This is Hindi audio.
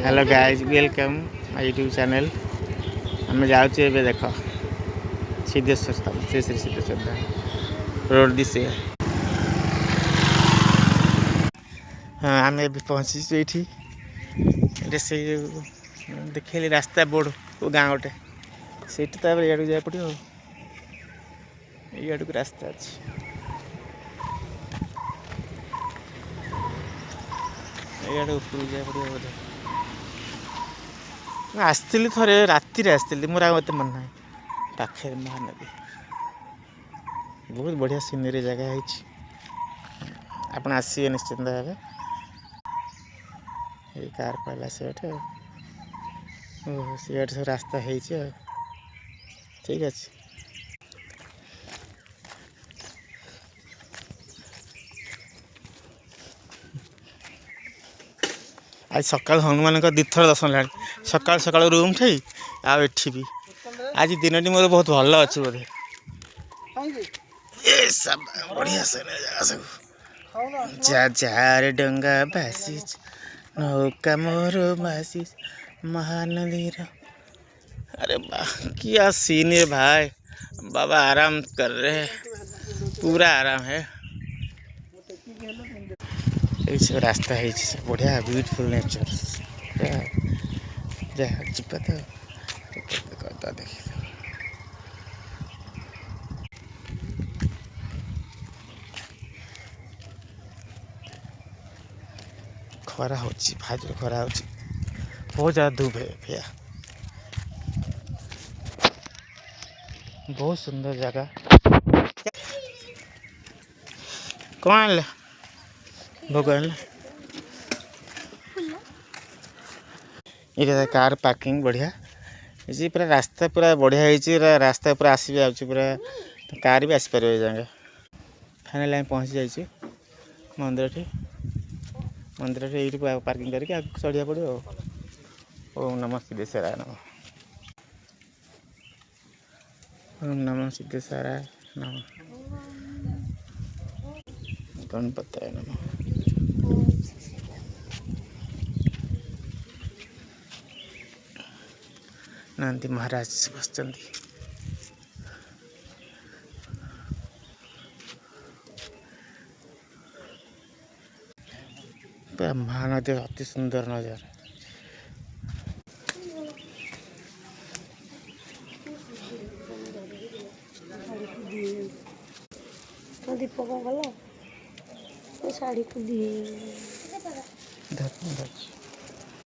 Hello guys welcome my YouTube channel. आम जाऊे देख सिद्धेश्वर धाम श्री श्री सिद्धेश्वर धाम रोड दिशे। हाँ आम ए पहुँची से देखली रास्ता बोर्ड गाँ गोटे से इाड़ू जाए पड़ो यू को रास्ता अच्छी यू ऊपर जाए पड़ो बोधे आसती थे राति आसती मोर आते मन ना पाखे महानदी बहुत बढ़िया सीनरी जगह है आप आसिए निश्चिंत भाव ये कार पाला सेठ सीट सब रास्ता है ठीक अच्छे। आज सकाल हनुमान का दीथर दर्शन ला सकाल सकाल रूम थे आठ भी आज दिन टी मोर बहुत भल अच्छे बोधे बढ़िया से जगह सब जार डंगा भासी नौका मोर भासी महानदी। अरे वाह क्या सीन है भाई, बाबा आराम कर रहे हैं, पूरा आराम है। सब रास्ता है बढ़िया ब्यूटीफुल नेचर तो देखिए खरा हो भाजर खरा हो बहुत ज़्यादा धूप है भैया। बहुत सुंदर जगह कौन ले भगवान ये कार पार्किंग बढ़िया ये पूरा रास्ता पूरा बढ़िया है रास्ता पूरा आसी पूरा कार भी आसपार जगह फाइनाल आम पहुँची जाइए मंदिर ये पार्किंग करके आगे चढ़िया पड़ो। ओम नमः सिद्धेश्वराय नमः, ओम नमः सिद्धेश्वराय नमः, गणपतये नमः। नंदी महाराज बसचंदी महानदी अति सुंदर नजारा। दीपक गला शाढ़ी को दिए।